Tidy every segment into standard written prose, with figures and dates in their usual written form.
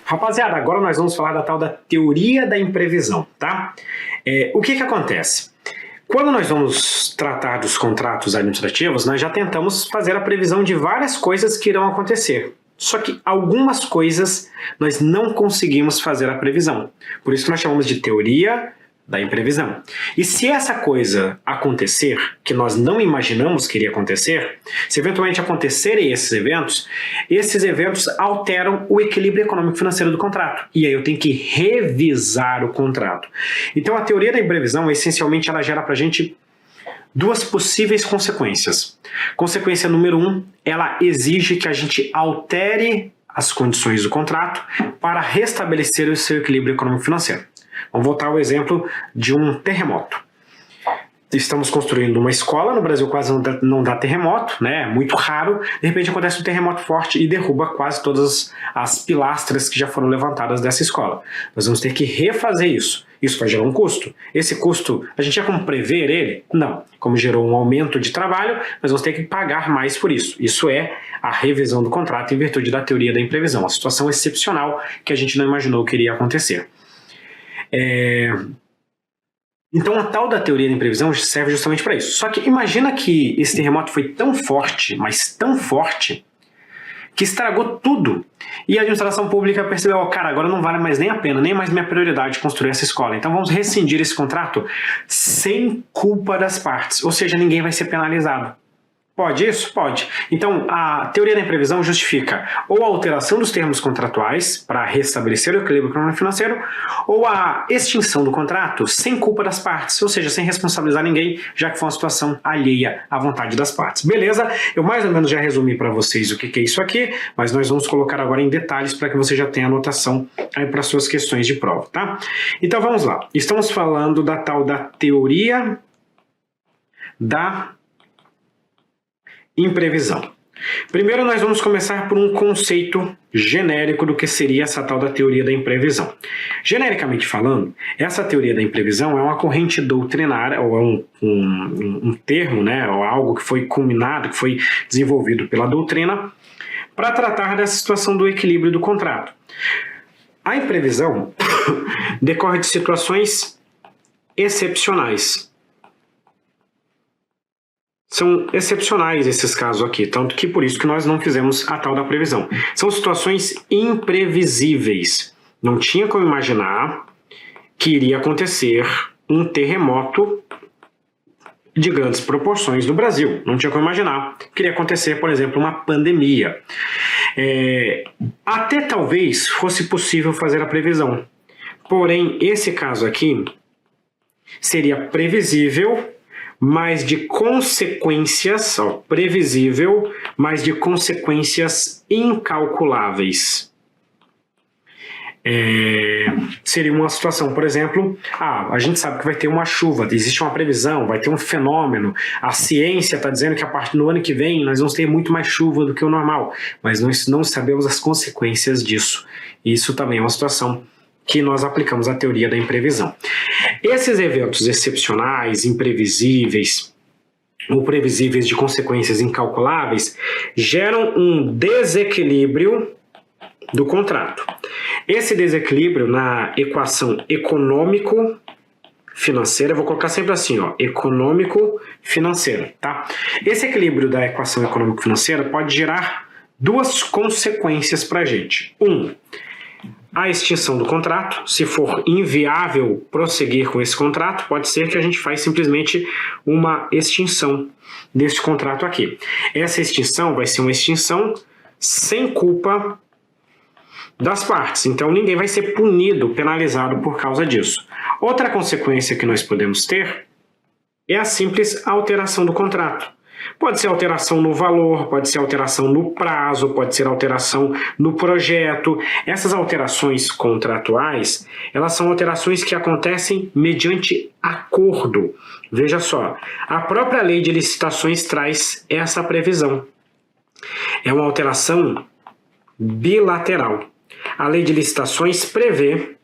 Rapaziada, agora nós vamos falar da tal da teoria da imprevisão, tá? O que acontece? Quando nós vamos tratar dos contratos administrativos, nós já tentamos fazer a previsão de várias coisas que irão acontecer. Só que algumas coisas nós não conseguimos fazer a previsão. Por isso que nós chamamos de teoria da imprevisão. E se essa coisa acontecer, que nós não imaginamos que iria acontecer, se eventualmente acontecerem esses eventos alteram o equilíbrio econômico-financeiro do contrato. E aí eu tenho que revisar o contrato. Então a teoria da imprevisão, essencialmente, ela gera pra gente duas possíveis consequências. Consequência número 1, ela exige que a gente altere as condições do contrato para restabelecer o seu equilíbrio econômico-financeiro. Vamos voltar ao exemplo de um terremoto. Estamos construindo uma escola, no Brasil quase não dá terremoto, né? É muito raro. De repente acontece um terremoto forte e derruba quase todas as pilastras que já foram levantadas dessa escola. Nós vamos ter que refazer isso. Isso vai gerar um custo. Esse custo, a gente tinha como prever ele? Não. Como gerou um aumento de trabalho, nós vamos ter que pagar mais por isso. Isso é a revisão do contrato em virtude da teoria da imprevisão. Uma situação excepcional que a gente não imaginou que iria acontecer. Então a tal da teoria da imprevisão serve justamente para isso. Só que imagina que esse terremoto foi tão forte, mas tão forte, que estragou tudo. E a administração pública percebeu, cara, agora não vale mais nem a pena, nem mais minha prioridade construir essa escola. Então vamos rescindir esse contrato sem culpa das partes. Ou seja, ninguém vai ser penalizado. Pode isso? Pode. Então, a teoria da imprevisão justifica ou a alteração dos termos contratuais para restabelecer o equilíbrio econômico-financeiro ou a extinção do contrato sem culpa das partes, ou seja, sem responsabilizar ninguém, já que foi uma situação alheia à vontade das partes. Beleza? Eu mais ou menos já resumi para vocês o que é isso aqui, mas nós vamos colocar agora em detalhes para que você já tenha anotação aí para suas questões de prova, tá? Então, vamos lá. Estamos falando da tal da teoria da imprevisão. Primeiro nós vamos começar por um conceito genérico do que seria essa tal da teoria da imprevisão. Genericamente falando, essa teoria da imprevisão é uma corrente doutrinária, ou é um termo, né, ou algo que foi culminado, que foi desenvolvido pela doutrina, para tratar dessa situação do equilíbrio do contrato. A imprevisão decorre de situações excepcionais. São excepcionais esses casos aqui, tanto que por isso que nós não fizemos a tal da previsão. São situações imprevisíveis. Não tinha como imaginar que iria acontecer um terremoto de grandes proporções no Brasil. Não tinha como imaginar que iria acontecer, por exemplo, uma pandemia. Até talvez fosse possível fazer a previsão. Porém, esse caso aqui seria previsível, mas de consequências, previsível, mas de consequências incalculáveis. Seria uma situação, por exemplo, a gente sabe que vai ter uma chuva, existe uma previsão, vai ter um fenômeno, a ciência está dizendo que a partir do ano que vem nós vamos ter muito mais chuva do que o normal, mas nós não sabemos as consequências disso. Isso também é uma situação que nós aplicamos a teoria da imprevisão. Esses eventos excepcionais, imprevisíveis, ou previsíveis de consequências incalculáveis, geram um desequilíbrio do contrato. Esse desequilíbrio na equação econômico-financeira, eu vou colocar sempre assim, econômico-financeira, tá? Esse equilíbrio da equação econômico-financeira pode gerar duas consequências para a gente. A extinção do contrato. Se for inviável prosseguir com esse contrato, pode ser que a gente faça simplesmente uma extinção desse contrato aqui. Essa extinção vai ser uma extinção sem culpa das partes, então ninguém vai ser punido, penalizado por causa disso. Outra consequência que nós podemos ter é a simples alteração do contrato. Pode ser alteração no valor, pode ser alteração no prazo, pode ser alteração no projeto. Essas alterações contratuais, elas são alterações que acontecem mediante acordo. Veja só, a própria lei de licitações traz essa previsão. É uma alteração bilateral. A lei de licitações prevê,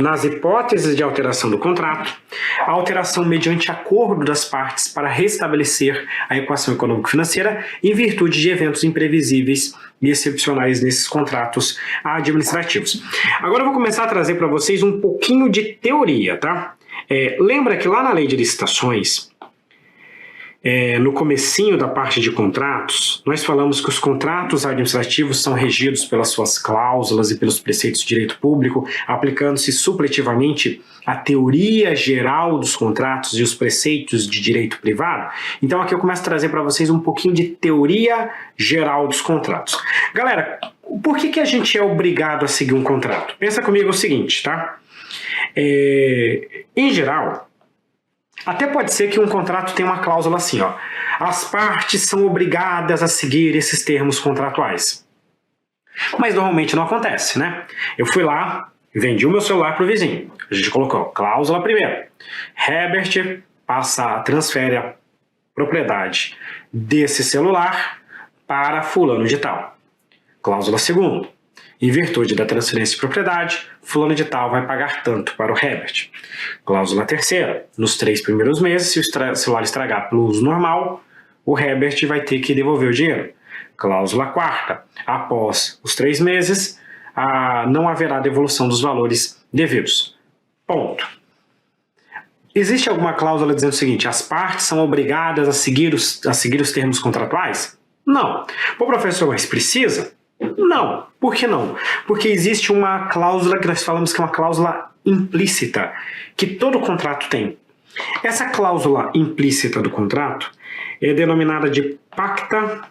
nas hipóteses de alteração do contrato, a alteração mediante acordo das partes para restabelecer a equação econômico-financeira em virtude de eventos imprevisíveis e excepcionais nesses contratos administrativos. Agora eu vou começar a trazer para vocês um pouquinho de teoria, tá? Lembra que lá na lei de licitações, no comecinho da parte de contratos, nós falamos que os contratos administrativos são regidos pelas suas cláusulas e pelos preceitos de direito público, aplicando-se supletivamente a teoria geral dos contratos e os preceitos de direito privado. Então aqui eu começo a trazer para vocês um pouquinho de teoria geral dos contratos. Galera, por que a gente é obrigado a seguir um contrato? Pensa comigo o seguinte, tá? Em geral, até pode ser que um contrato tenha uma cláusula assim, ó. As partes são obrigadas a seguir esses termos contratuais. Mas normalmente não acontece, né? Eu fui lá, vendi o meu celular para o vizinho. A gente colocou cláusula primeira. Herbert transfere a propriedade desse celular para fulano de tal. Cláusula segunda. Em virtude da transferência de propriedade, fulano de tal vai pagar tanto para o Herbert. Cláusula terceira. Nos 3 primeiros meses, se o celular estragar pelo uso normal, o Herbert vai ter que devolver o dinheiro. Cláusula quarta. Após os 3 meses, não haverá devolução dos valores devidos. Ponto. Existe alguma cláusula dizendo o seguinte: as partes são obrigadas a seguir os termos contratuais? Não. Pô, professor, mas precisa? Não. Por que não? Porque existe uma cláusula que nós falamos que é uma cláusula implícita, que todo contrato tem. Essa cláusula implícita do contrato é denominada de pacta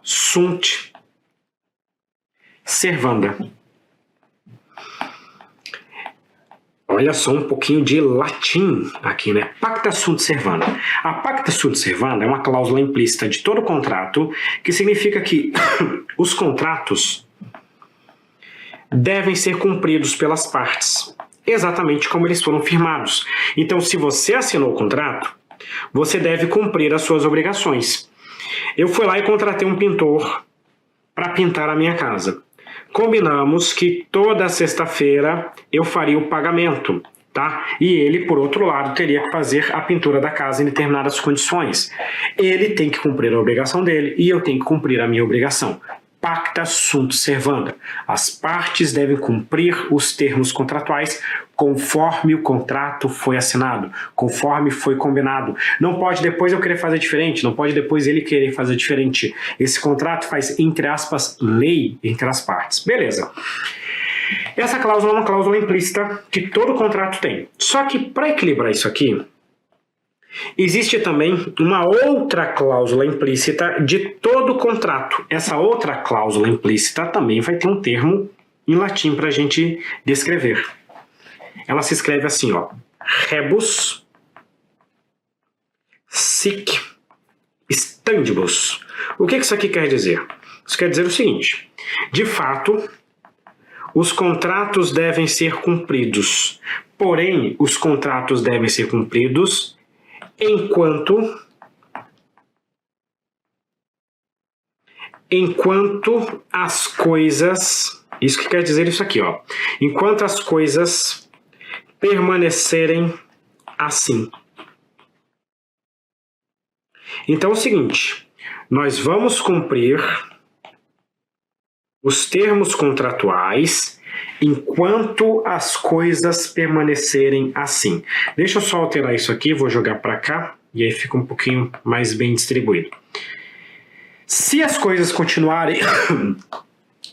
sunt servanda. Olha só um pouquinho de latim aqui, né? Pacta sunt servanda. A pacta sunt servanda é uma cláusula implícita de todo contrato, que significa que os contratos devem ser cumpridos pelas partes, exatamente como eles foram firmados. Então, se você assinou o contrato, você deve cumprir as suas obrigações. Eu fui lá e contratei um pintor para pintar a minha casa. Combinamos que toda sexta-feira eu faria o pagamento, tá? E ele, por outro lado, teria que fazer a pintura da casa em determinadas condições. Ele tem que cumprir a obrigação dele e eu tenho que cumprir a minha obrigação. Pacta sunt servanda. As partes devem cumprir os termos contratuais conforme o contrato foi assinado, conforme foi combinado. Não pode depois eu querer fazer diferente, não pode depois ele querer fazer diferente. Esse contrato faz, entre aspas, lei entre as partes. Beleza. Essa cláusula é uma cláusula implícita que todo contrato tem. Só que para equilibrar isso aqui, existe também uma outra cláusula implícita de todo contrato. Essa outra cláusula implícita também vai ter um termo em latim para a gente descrever. Ela se escreve assim, ó. Rebus sic stantibus. O que isso aqui quer dizer? Isso quer dizer o seguinte: de fato, os contratos devem ser cumpridos. Porém, os contratos devem ser cumpridos enquanto as coisas, isso que quer dizer isso aqui, ó, enquanto as coisas permanecerem assim. Então é o seguinte, nós vamos cumprir os termos contratuais enquanto as coisas permanecerem assim. Deixa eu só alterar isso aqui, vou jogar para cá e aí fica um pouquinho mais bem distribuído. Se as coisas continuarem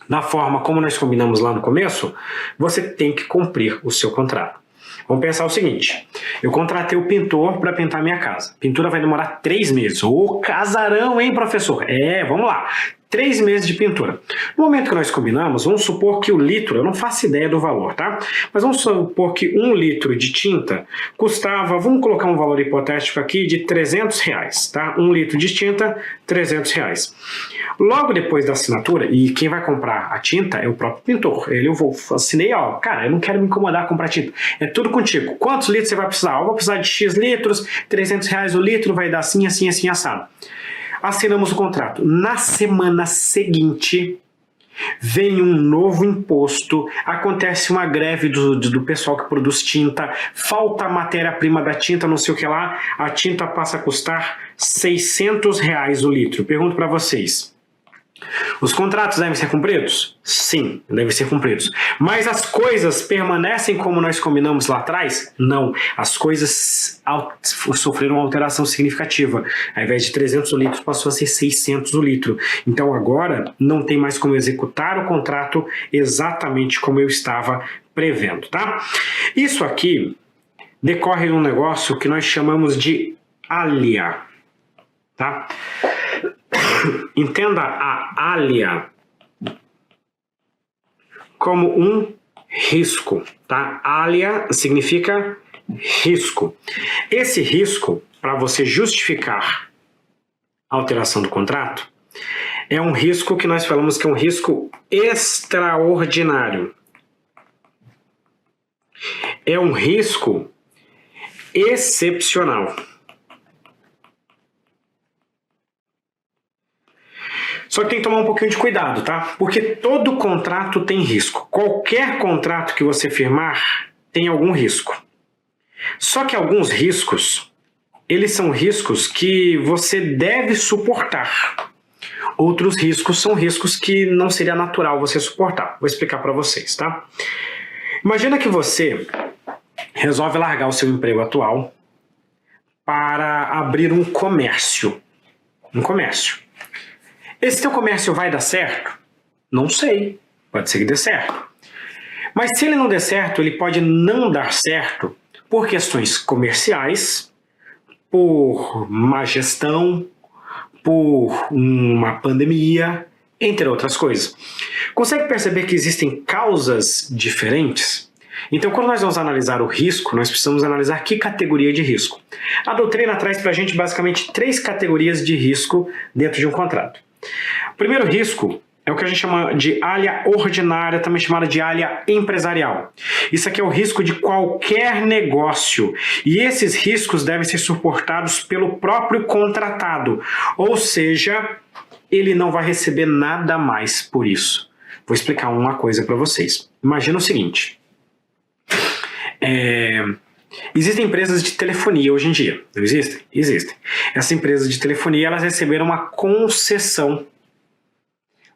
da forma como nós combinamos lá no começo, você tem que cumprir o seu contrato. Vamos pensar o seguinte, eu contratei o pintor para pintar minha casa. A pintura vai demorar 3 meses. Ô, casarão, hein, professor? Vamos lá. 3 meses de pintura. No momento que nós combinamos, vamos supor que o litro, eu não faço ideia do valor, tá? Mas vamos supor que 1 litro de tinta custava, vamos colocar um valor hipotético aqui de R$300, tá? 1 litro de tinta, R$300. Logo depois da assinatura, e quem vai comprar a tinta é o próprio pintor. Assinei, ó, cara, eu não quero me incomodar a comprar tinta. É tudo contigo. Quantos litros você vai precisar? Eu vou precisar de X litros, R$300 o litro, vai dar assim, assim, assim, assado. Assinamos o contrato. Na semana seguinte, vem um novo imposto, acontece uma greve do pessoal que produz tinta, falta a matéria-prima da tinta, não sei o que lá, a tinta passa a custar R$600 o litro. Pergunto para vocês, os contratos devem ser cumpridos? Sim, devem ser cumpridos. Mas as coisas permanecem como nós combinamos lá atrás? Não. As coisas sofreram uma alteração significativa. Ao invés de 300 litros, passou a ser 600 o litro. Então agora não tem mais como executar o contrato exatamente como eu estava prevendo, tá? Isso aqui decorre de um negócio que nós chamamos de alha, tá? Entenda a alha como um risco, tá? Alha significa risco. Esse risco, para você justificar a alteração do contrato, é um risco que nós falamos que é um risco extraordinário. É um risco excepcional. Só que tem que tomar um pouquinho de cuidado, tá? Porque todo contrato tem risco. Qualquer contrato que você firmar tem algum risco. Só que alguns riscos, eles são riscos que você deve suportar. Outros riscos são riscos que não seria natural você suportar. Vou explicar para vocês, tá? Imagina que você resolve largar o seu emprego atual para abrir um comércio. Um comércio. Esse teu comércio vai dar certo? Não sei. Pode ser que dê certo. Mas se ele não der certo, ele pode não dar certo por questões comerciais, por má gestão, por uma pandemia, entre outras coisas. Consegue perceber que existem causas diferentes? Então, quando nós vamos analisar o risco, nós precisamos analisar que categoria de risco. A doutrina traz para a gente basicamente 3 categorias de risco dentro de um contrato. O primeiro risco é o que a gente chama de alha ordinária, também chamada de alha empresarial. Isso aqui é o risco de qualquer negócio. E esses riscos devem ser suportados pelo próprio contratado. Ou seja, ele não vai receber nada mais por isso. Vou explicar uma coisa para vocês. Imagina o seguinte. Existem empresas de telefonia hoje em dia, não existem? Existem. Essas empresas de telefonia, elas receberam uma concessão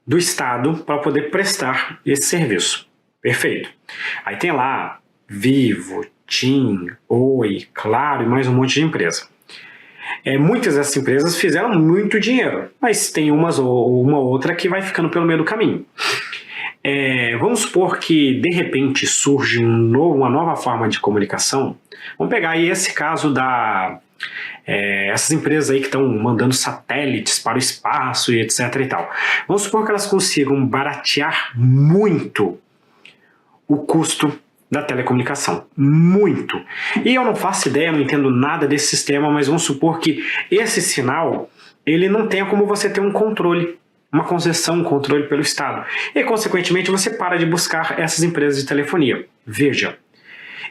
do Estado para poder prestar esse serviço. Perfeito. Aí tem lá Vivo, TIM, Oi, Claro e mais um monte de empresa. Muitas dessas empresas fizeram muito dinheiro, mas tem uma outra que vai ficando pelo meio do caminho. Vamos supor que de repente surge uma nova forma de comunicação. Vamos pegar aí esse caso essas empresas aí que estão mandando satélites para o espaço e etc e tal. Vamos supor que elas consigam baratear muito o custo da telecomunicação. Muito. E eu não faço ideia, não entendo nada desse sistema, mas vamos supor que esse sinal, ele não tenha como você ter um controle, uma concessão, um controle pelo Estado. E, consequentemente, você para de buscar essas empresas de telefonia. Veja,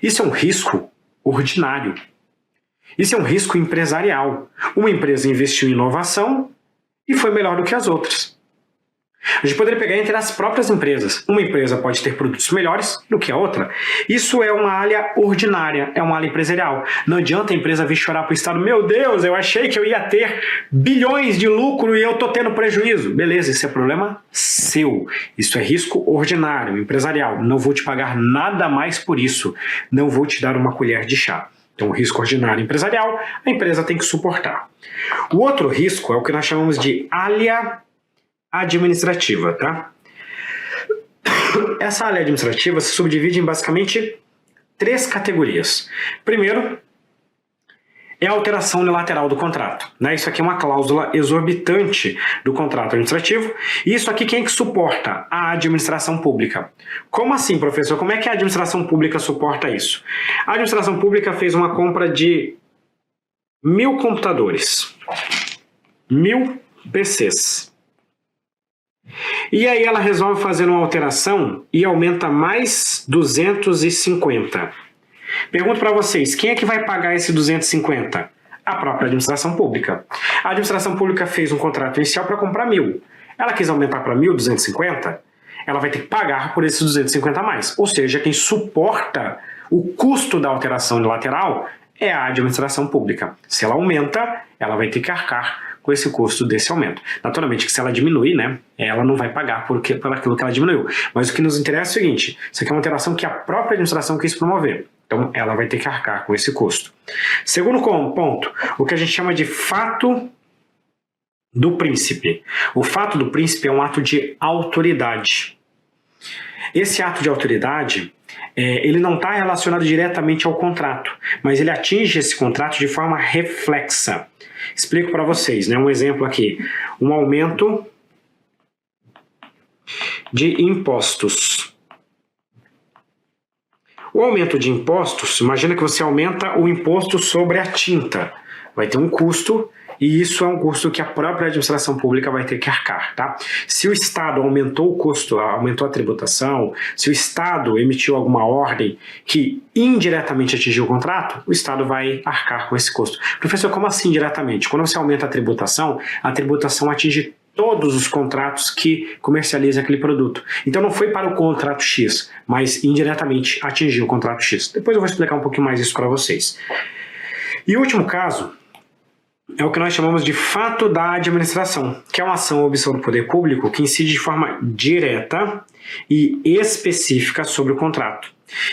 isso é um risco ordinário. Isso é um risco empresarial. Uma empresa investiu em inovação e foi melhor do que as outras. A gente poderia pegar entre as próprias empresas. Uma empresa pode ter produtos melhores do que a outra. Isso é uma área ordinária, é uma área empresarial. Não adianta a empresa vir chorar para o Estado: meu Deus, eu achei que eu ia ter bilhões de lucro e eu estou tendo prejuízo. Beleza, esse é problema seu. Isso é risco ordinário, empresarial. Não vou te pagar nada mais por isso. Não vou te dar uma colher de chá. Então, o risco ordinário empresarial, a empresa tem que suportar. O outro risco é o que nós chamamos de alha administrativa, tá? Essa área administrativa se subdivide em basicamente 3 categorias. Primeiro, é a alteração unilateral do contrato, né? Isso aqui é uma cláusula exorbitante do contrato administrativo. E isso aqui quem é que suporta? A administração pública. Como assim, professor? Como é que a administração pública suporta isso? A administração pública fez uma compra de 1000 computadores, 1000 PCs. E aí ela resolve fazer uma alteração e aumenta mais 250. Pergunto para vocês, quem é que vai pagar esse 250? A própria administração pública. A administração pública fez um contrato inicial para comprar 1000. Ela quis aumentar para 1.250. ela vai ter que pagar por esses 250 a mais. Ou seja, quem suporta o custo da alteração unilateral é a administração pública. Se ela aumenta, ela vai ter que arcar com esse custo desse aumento. Naturalmente que se ela diminuir, né, ela não vai pagar por aquilo que ela diminuiu. Mas o que nos interessa é o seguinte, isso aqui é uma alteração que a própria administração quis promover. Então ela vai ter que arcar com esse custo. Segundo ponto, o que a gente chama de fato do príncipe. O fato do príncipe é um ato de autoridade. Esse ato de autoridade, ele não está relacionado diretamente ao contrato, mas ele atinge esse contrato de forma reflexa. Explico para vocês, né? Um exemplo aqui. Um aumento de impostos. O aumento de impostos, imagina que você aumenta o imposto sobre a tinta. Vai ter um custo, e isso é um custo que a própria administração pública vai ter que arcar, tá? Se o Estado aumentou o custo, aumentou a tributação, se o Estado emitiu alguma ordem que indiretamente atingiu o contrato, o Estado vai arcar com esse custo. Professor, como assim indiretamente? Quando você aumenta a tributação atinge todos os contratos que comercializam aquele produto. Então não foi para o contrato X, mas indiretamente atingiu o contrato X. Depois eu vou explicar um pouquinho mais isso para vocês. E o último caso é o que nós chamamos de fato da administração, que é uma ação ou omissão do poder público que incide de forma direta e específica sobre o contrato.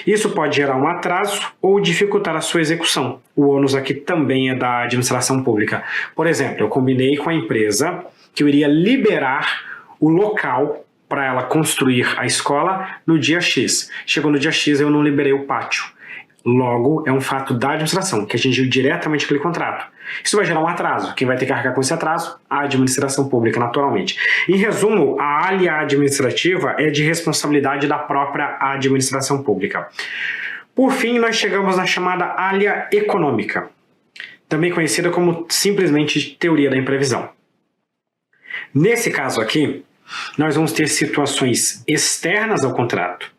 Isso pode gerar um atraso ou dificultar a sua execução. O ônus aqui também é da administração pública. Por exemplo, eu combinei com a empresa que eu iria liberar o local para ela construir a escola no dia X. Chegou no dia X, eu não liberei o pátio. Logo, é um fato da administração, que atingiu diretamente aquele contrato. Isso vai gerar um atraso. Quem vai ter que arcar com esse atraso? A administração pública, naturalmente. Em resumo, a alha administrativa é de responsabilidade da própria administração pública. Por fim, nós chegamos na chamada alha econômica, também conhecida como simplesmente teoria da imprevisão. Nesse caso aqui, nós vamos ter situações externas ao contrato,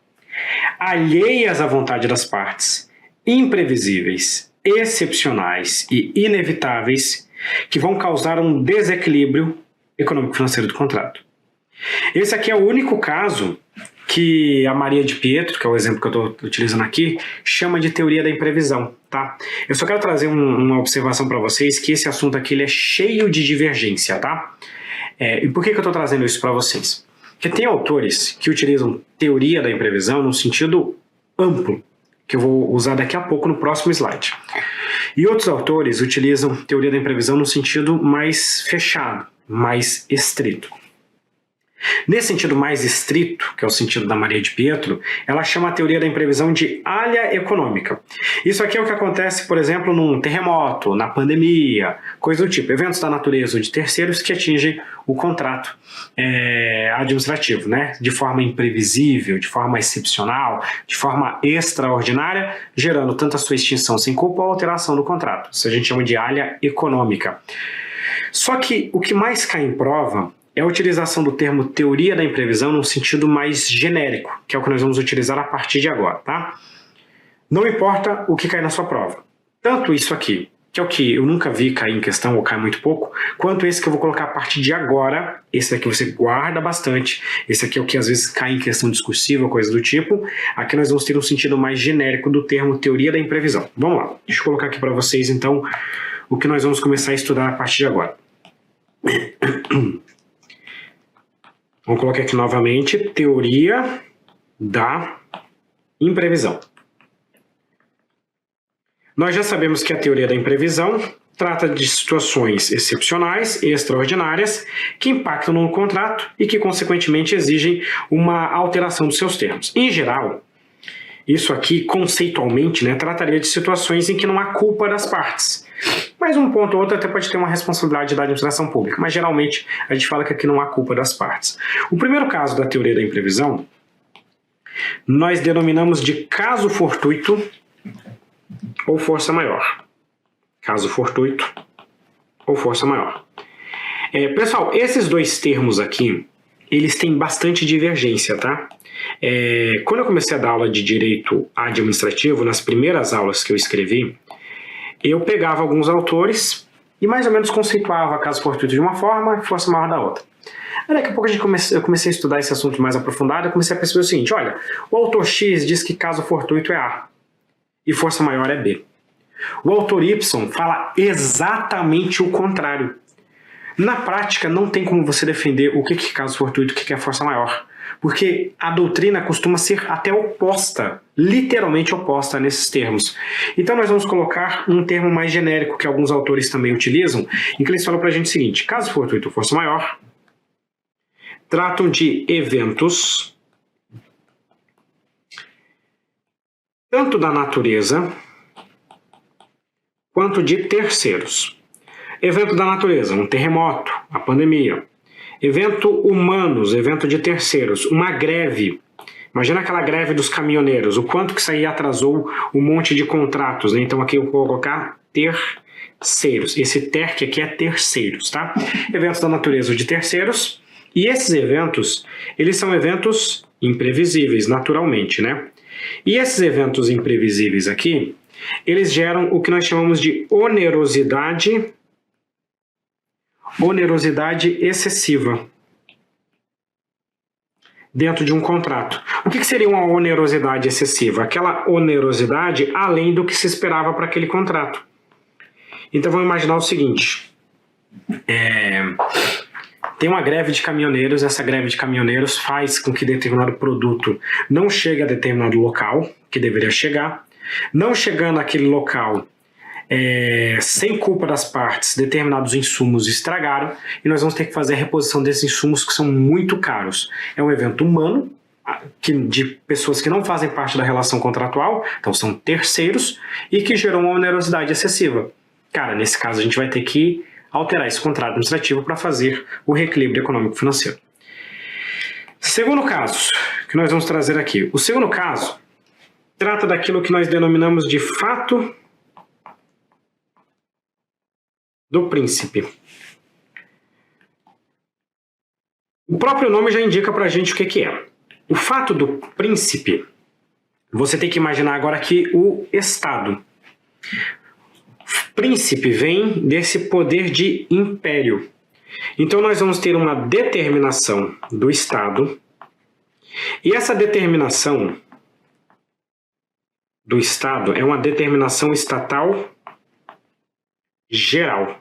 alheias à vontade das partes, imprevisíveis, excepcionais e inevitáveis, que vão causar um desequilíbrio econômico-financeiro do contrato. Esse aqui é o único caso que a Maria de Pietro, que é o exemplo que eu estou utilizando aqui, chama de teoria da imprevisão, tá? Eu só quero trazer uma observação para vocês, que esse assunto aqui ele é cheio de divergência, tá? E por que eu estou trazendo isso para vocês? Porque tem autores que utilizam teoria da imprevisão no sentido amplo, que eu vou usar daqui a pouco no próximo slide. E outros autores utilizam teoria da imprevisão no sentido mais fechado, mais estrito. Nesse sentido mais estrito, que é o sentido da Maria de Pietro, ela chama a teoria da imprevisão de alha econômica. Isso aqui é o que acontece, por exemplo, num terremoto, na pandemia, coisa do tipo, eventos da natureza ou de terceiros que atingem o contrato administrativo, né? De forma imprevisível, de forma excepcional, de forma extraordinária, gerando tanto a sua extinção sem culpa ou alteração do contrato. Isso a gente chama de alha econômica. Só que o que mais cai em prova é a utilização do termo teoria da imprevisão num sentido mais genérico, que é o que nós vamos utilizar a partir de agora, tá? Não importa o que cai na sua prova. Tanto isso aqui, que é o que eu nunca vi cair em questão ou cai muito pouco, quanto esse que eu vou colocar a partir de agora. Esse aqui você guarda bastante. Esse aqui é o que às vezes cai em questão discursiva, coisa do tipo. Aqui nós vamos ter um sentido mais genérico do termo teoria da imprevisão. Vamos lá, deixa eu colocar aqui para vocês então o que nós vamos começar a estudar a partir de agora. Vamos colocar aqui novamente, teoria da imprevisão. Nós já sabemos que a teoria da imprevisão trata de situações excepcionais e extraordinárias que impactam no contrato e que, consequentemente, exigem uma alteração dos seus termos. Em geral, isso aqui, conceitualmente, né, trataria de situações em que não há culpa das partes. Mas um ponto ou outro até pode ter uma responsabilidade da administração pública, mas geralmente a gente fala que aqui não há culpa das partes. O primeiro caso da teoria da imprevisão, nós denominamos de caso fortuito ou força maior. Caso fortuito ou força maior. Pessoal, esses dois termos aqui, eles têm bastante divergência, tá? Quando eu comecei a dar aula de direito administrativo, nas primeiras aulas que eu escrevi, eu pegava alguns autores e mais ou menos conceituava caso fortuito de uma forma e força maior da outra. Aí daqui a pouco eu comecei a estudar esse assunto mais aprofundado e comecei a perceber o seguinte, olha, o autor X diz que caso fortuito é A e força maior é B. O autor Y fala exatamente o contrário. Na prática, não tem como você defender o que é caso fortuito e o que é força maior, porque a doutrina costuma ser até oposta, literalmente oposta nesses termos. Então nós vamos colocar um termo mais genérico que alguns autores também utilizam, em que eles falam para a gente o seguinte, caso fortuito ou força maior, tratam de eventos tanto da natureza quanto de terceiros. Evento da natureza, um terremoto, a pandemia. Evento humanos, evento de terceiros, uma greve. Imagina aquela greve dos caminhoneiros, o quanto que isso aí atrasou um monte de contratos, né? Então aqui eu vou colocar terceiros. Esse ter que aqui é terceiros, tá? Eventos da natureza de terceiros. E esses eventos, eles são eventos imprevisíveis, naturalmente, né? E esses eventos imprevisíveis aqui, eles geram o que nós chamamos de onerosidade excessiva dentro de um contrato. O que seria uma onerosidade excessiva? Aquela onerosidade além do que se esperava para aquele contrato. Então vamos imaginar o seguinte, tem uma greve de caminhoneiros, essa greve de caminhoneiros faz com que determinado produto não chegue a determinado local, que deveria chegar. Não chegando àquele local, sem culpa das partes, determinados insumos estragaram e nós vamos ter que fazer a reposição desses insumos que são muito caros. É um evento humano, de pessoas que não fazem parte da relação contratual, então são terceiros, e que gerou uma onerosidade excessiva. Cara, nesse caso a gente vai ter que alterar esse contrato administrativo para fazer o reequilíbrio econômico-financeiro. Segundo caso que nós vamos trazer aqui. O segundo caso trata daquilo que nós denominamos de fato do príncipe. O próprio nome já indica para a gente o que é. O fato do príncipe, você tem que imaginar agora aqui o Estado. Príncipe vem desse poder de império. Então nós vamos ter uma determinação do Estado, e essa determinação do Estado é uma determinação estatal geral.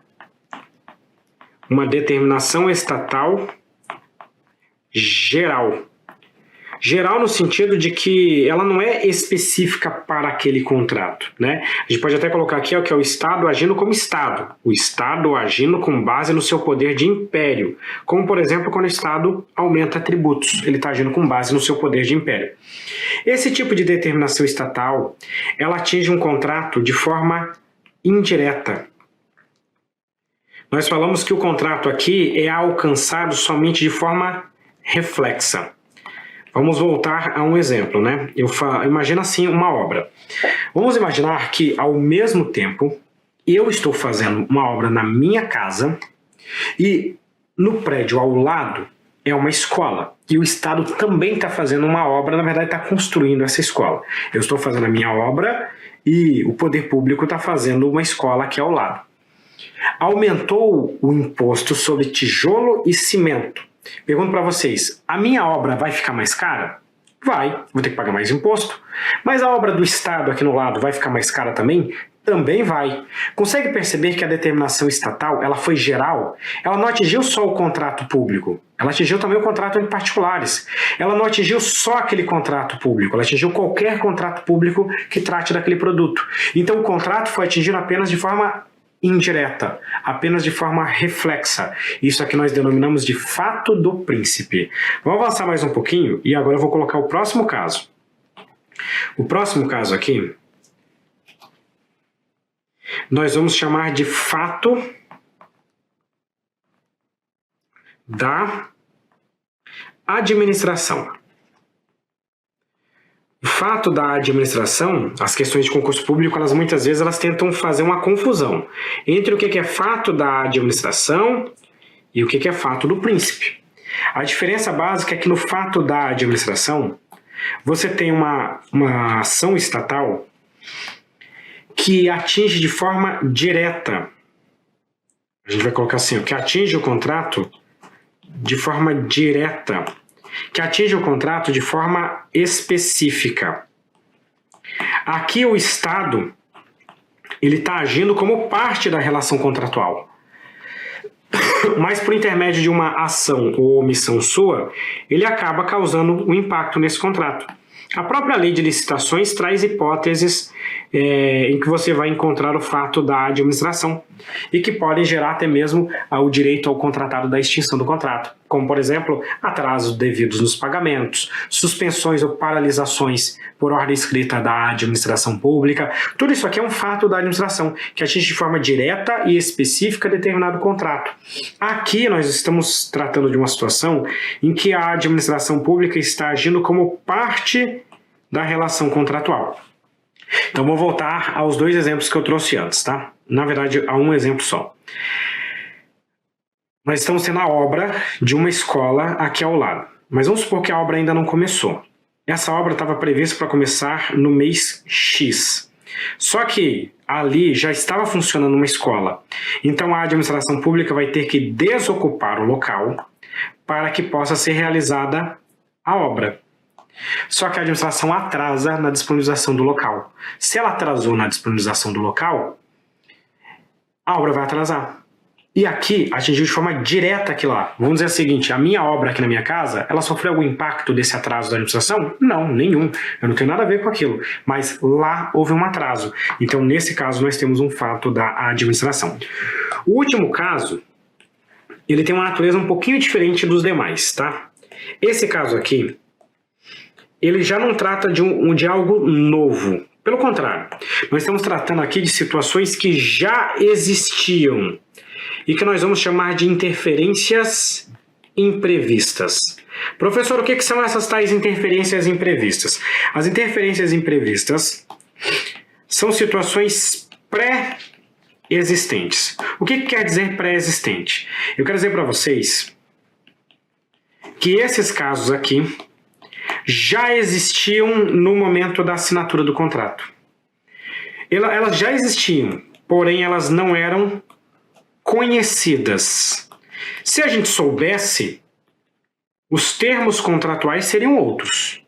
Uma determinação estatal geral. Geral no sentido de que ela não é específica para aquele contrato, né? A gente pode até colocar aqui que é o Estado agindo como Estado. O Estado agindo com base no seu poder de império. Como, por exemplo, quando o Estado aumenta tributos. Ele está agindo com base no seu poder de império. Esse tipo de determinação estatal, ela atinge um contrato de forma indireta. Nós falamos que o contrato aqui é alcançado somente de forma reflexa. Vamos voltar a um exemplo, né? Imagina assim uma obra. Vamos imaginar que, ao mesmo tempo, eu estou fazendo uma obra na minha casa e no prédio ao lado é uma escola. E o Estado também está fazendo uma obra, na verdade está construindo essa escola. Eu estou fazendo a minha obra e o poder público está fazendo uma escola aqui ao lado. Aumentou o imposto sobre tijolo e cimento. Pergunto para vocês, a minha obra vai ficar mais cara? Vai, vou ter que pagar mais imposto. Mas a obra do Estado aqui no lado vai ficar mais cara também? Também vai. Consegue perceber que a determinação estatal, ela foi geral? Ela não atingiu só o contrato público, ela atingiu também o contrato entre particulares. Ela não atingiu só aquele contrato público, ela atingiu qualquer contrato público que trate daquele produto. Então o contrato foi atingido apenas de forma indireta, apenas de forma reflexa. Isso aqui nós denominamos de fato do príncipe. Vamos avançar mais um pouquinho e agora eu vou colocar o próximo caso. O próximo caso aqui, nós vamos chamar de fato da administração. O fato da administração, as questões de concurso público, elas muitas vezes tentam fazer uma confusão entre o que é fato da administração e o que é fato do príncipe. A diferença básica é que no fato da administração, você tem uma ação estatal que atinge de forma direta. A gente vai colocar assim, que atinge o contrato de forma direta, que atinge o contrato de forma específica. Aqui o Estado ele está agindo como parte da relação contratual. Mas por intermédio de uma ação ou omissão sua, ele acaba causando um impacto nesse contrato. A própria lei de licitações traz hipóteses em que você vai encontrar o fato da administração e que podem gerar até mesmo o direito ao contratado da extinção do contrato, como por exemplo, atrasos devidos nos pagamentos, suspensões ou paralisações por ordem escrita da administração pública. Tudo isso aqui é um fato da administração que atinge de forma direta e específica determinado contrato. Aqui nós estamos tratando de uma situação em que a administração pública está agindo como parte da relação contratual. Então vou voltar aos dois exemplos que eu trouxe antes, tá? Na verdade, a um exemplo só. Nós estamos tendo a obra de uma escola aqui ao lado, mas vamos supor que a obra ainda não começou. Essa obra estava prevista para começar no mês X. Só que ali já estava funcionando uma escola. Então a administração pública vai ter que desocupar o local para que possa ser realizada a obra. Só que a administração atrasa na disponibilização do local. Se ela atrasou na disponibilização do local, a obra vai atrasar. E aqui atingiu de forma direta aquilo lá. Vamos dizer o seguinte, a minha obra aqui na minha casa, ela sofreu algum impacto desse atraso da administração? Não, nenhum. Eu não tenho nada a ver com aquilo. Mas lá houve um atraso. Então, nesse caso, nós temos um fato da administração. O último caso, ele tem uma natureza um pouquinho diferente dos demais, tá? Esse caso aqui, ele já não trata de algo novo. Pelo contrário, nós estamos tratando aqui de situações que já existiam e que nós vamos chamar de interferências imprevistas. Professor, o que são essas tais interferências imprevistas? As interferências imprevistas são situações pré-existentes. O que quer dizer pré-existente? Eu quero dizer para vocês que esses casos aqui já existiam no momento da assinatura do contrato. Elas já existiam, porém elas não eram conhecidas. Se a gente soubesse, os termos contratuais seriam outros.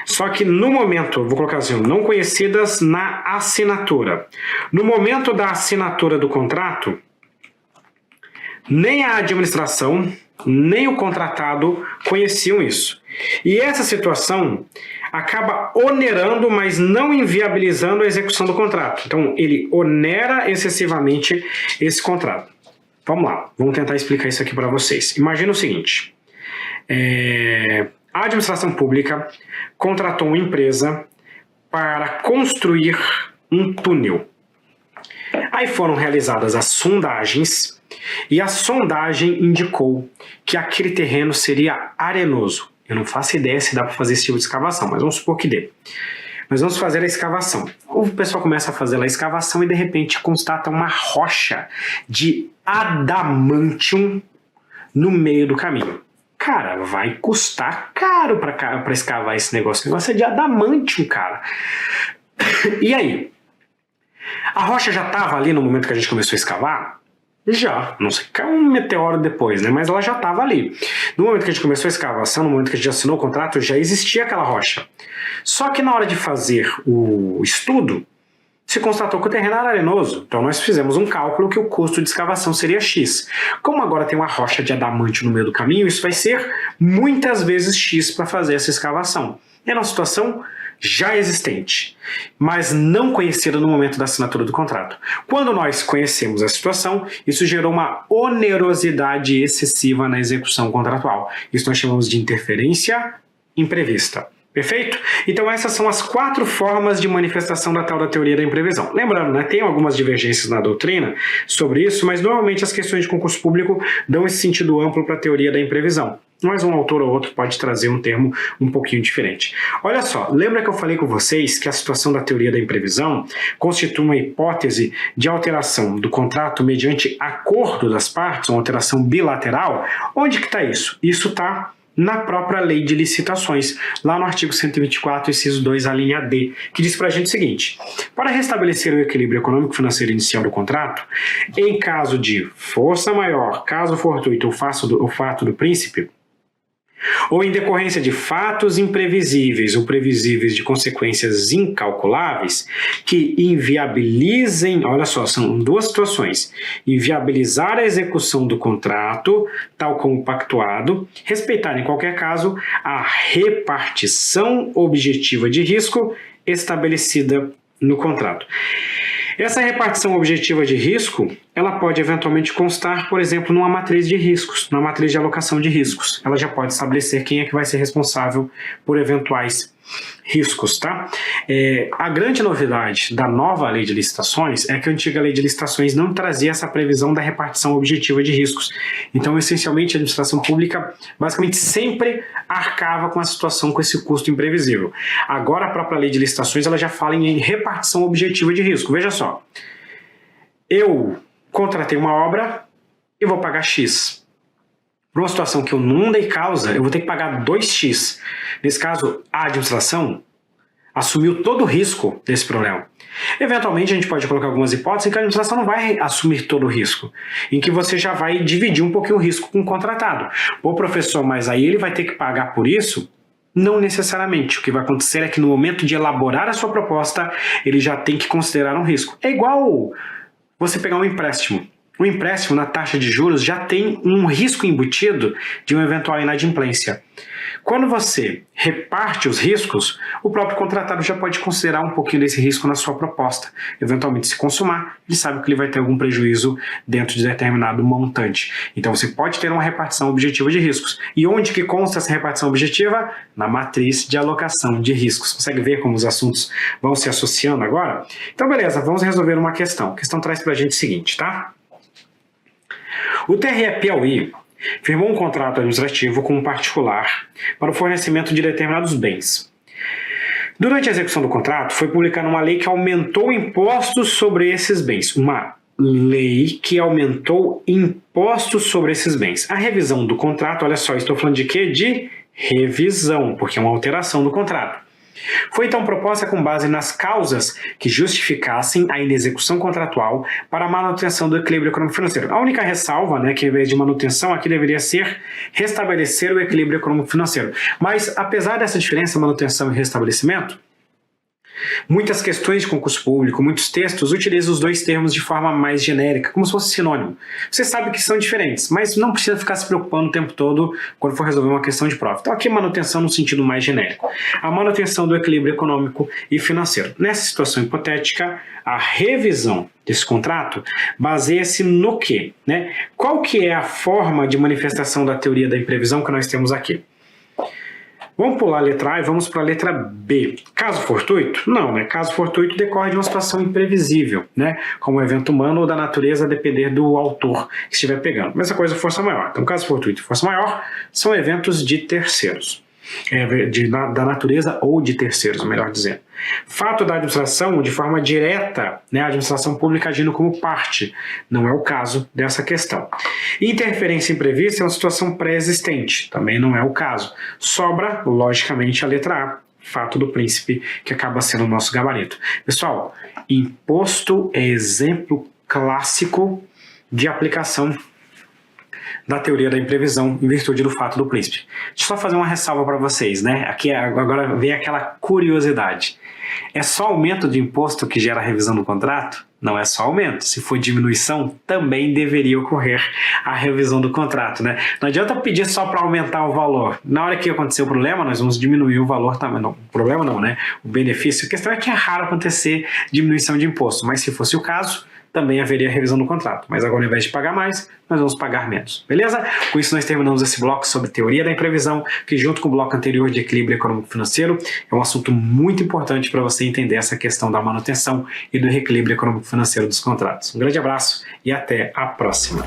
Só que no momento, vou colocar assim, não conhecidas na assinatura. No momento da assinatura do contrato, nem a administração, nem o contratado conheciam isso. E essa situação acaba onerando, mas não inviabilizando a execução do contrato. Então, ele onera excessivamente esse contrato. Vamos lá, vamos tentar explicar isso aqui para vocês. Imagina o seguinte, a administração pública contratou uma empresa para construir um túnel. Aí foram realizadas as sondagens e a sondagem indicou que aquele terreno seria arenoso. Eu não faço ideia se dá para fazer esse tipo de escavação, mas vamos supor que dê. Nós vamos fazer a escavação. O pessoal começa a fazer a escavação e de repente constata uma rocha de adamantium no meio do caminho. Cara, vai custar caro para escavar esse negócio. O negócio é de adamantium, cara. E aí? A rocha já estava ali no momento que a gente começou a escavar? Já, não sei, caiu um meteoro depois, né? Mas ela já estava ali. No momento que a gente começou a escavação, no momento que a gente assinou o contrato, já existia aquela rocha. Só que na hora de fazer o estudo, se constatou que o terreno era arenoso. Então nós fizemos um cálculo que o custo de escavação seria X. Como agora tem uma rocha de adamante no meio do caminho, isso vai ser muitas vezes X para fazer essa escavação. É uma situação já existente, mas não conhecida no momento da assinatura do contrato. Quando nós conhecemos a situação, isso gerou uma onerosidade excessiva na execução contratual. Isso nós chamamos de interferência imprevista. Perfeito? Então essas são as 4 formas de manifestação da tal da teoria da imprevisão. Lembrando, né, tem algumas divergências na doutrina sobre isso, mas normalmente as questões de concurso público dão esse sentido amplo para a teoria da imprevisão. Mas um autor ou outro pode trazer um termo um pouquinho diferente. Olha só, lembra que eu falei com vocês que a situação da teoria da imprevisão constitui uma hipótese de alteração do contrato mediante acordo das partes, uma alteração bilateral? Onde que está isso? Isso está na própria lei de licitações, lá no artigo 124, inciso 2, a linha D, que diz para a gente o seguinte: para restabelecer o equilíbrio econômico-financeiro inicial do contrato, em caso de força maior, caso fortuito ou fato do príncipe, ou em decorrência de fatos imprevisíveis ou previsíveis de consequências incalculáveis que inviabilizem, olha só, são duas situações, inviabilizar a execução do contrato, tal como pactuado, respeitar em qualquer caso a repartição objetiva de risco estabelecida no contrato. Essa repartição objetiva de risco, ela pode eventualmente constar, por exemplo, numa matriz de riscos, numa matriz de alocação de riscos. Ela já pode estabelecer quem é que vai ser responsável por eventuais riscos, tá? A grande novidade da nova lei de licitações é que a antiga lei de licitações não trazia essa previsão da repartição objetiva de riscos. Então, essencialmente, a administração pública basicamente sempre arcava com a situação, com esse custo imprevisível. Agora, a própria lei de licitações ela já fala em repartição objetiva de risco. Veja só, eu contratei uma obra e vou pagar X. Para uma situação que eu não dei causa, eu vou ter que pagar 2x. Nesse caso, a administração assumiu todo o risco desse problema. Eventualmente, a gente pode colocar algumas hipóteses em que a administração não vai assumir todo o risco, em que você já vai dividir um pouquinho o risco com o contratado. O professor, mas aí ele vai ter que pagar por isso? Não necessariamente. O que vai acontecer é que no momento de elaborar a sua proposta, ele já tem que considerar um risco. É igual você pegar um empréstimo. O empréstimo na taxa de juros já tem um risco embutido de uma eventual inadimplência. Quando você reparte os riscos, o próprio contratado já pode considerar um pouquinho desse risco na sua proposta. Eventualmente, se consumar, ele sabe que ele vai ter algum prejuízo dentro de determinado montante. Então, você pode ter uma repartição objetiva de riscos. E onde que consta essa repartição objetiva? Na matriz de alocação de riscos. Consegue ver como os assuntos vão se associando agora? Então, beleza, vamos resolver uma questão. A questão traz para a gente o seguinte, tá? O TRE Piauí firmou um contrato administrativo com um particular para o fornecimento de determinados bens. Durante a execução do contrato, foi publicada uma lei que aumentou impostos sobre esses bens. Uma lei que aumentou impostos sobre esses bens. A revisão do contrato, olha só, estou falando de quê? De revisão, porque é uma alteração do contrato. Foi então proposta com base nas causas que justificassem a inexecução contratual para a manutenção do equilíbrio econômico-financeiro. A única ressalva, né, que em vez de manutenção aqui deveria ser restabelecer o equilíbrio econômico-financeiro. Mas apesar dessa diferença, manutenção e restabelecimento, muitas questões de concurso público, muitos textos utilizam os dois termos de forma mais genérica, como se fosse sinônimo. Você sabe que são diferentes, mas não precisa ficar se preocupando o tempo todo quando for resolver uma questão de prova. Então aqui manutenção no sentido mais genérico. A manutenção do equilíbrio econômico e financeiro. Nessa situação hipotética, a revisão desse contrato baseia-se no quê? Né? Qual que é a forma de manifestação da teoria da imprevisão que nós temos aqui? Vamos pular a letra A e vamos para a letra B. Caso fortuito? Não, né? Caso fortuito decorre de uma situação imprevisível, né? Como um evento humano ou da natureza, a depender do autor que estiver pegando. Mesma coisa, força maior. Então, caso fortuito e força maior são eventos de terceiros. Da natureza ou de terceiros, melhor dizendo. Fato da administração de forma direta, né, a administração pública agindo como parte, não é o caso dessa questão. Interferência imprevista é uma situação pré-existente, também não é o caso. Sobra, logicamente, a letra A, fato do príncipe, que acaba sendo o nosso gabarito. Pessoal, imposto é exemplo clássico de aplicação da teoria da imprevisão em virtude do fato do príncipe. Deixa eu só fazer uma ressalva para vocês, né? Aqui agora vem aquela curiosidade. É só aumento de imposto que gera a revisão do contrato? Não é só aumento. Se for diminuição, também deveria ocorrer a revisão do contrato, né? Não adianta pedir só para aumentar o valor. Na hora que acontecer o problema, nós vamos diminuir o valor também. Não, o problema não, né? O benefício. A questão é que é raro acontecer diminuição de imposto, mas se fosse o caso, também haveria revisão do contrato. Mas agora, ao invés de pagar mais, nós vamos pagar menos. Beleza? Com isso, nós terminamos esse bloco sobre teoria da imprevisão, que junto com o bloco anterior de equilíbrio econômico-financeiro, é um assunto muito importante para você entender essa questão da manutenção e do reequilíbrio econômico-financeiro dos contratos. Um grande abraço e até a próxima.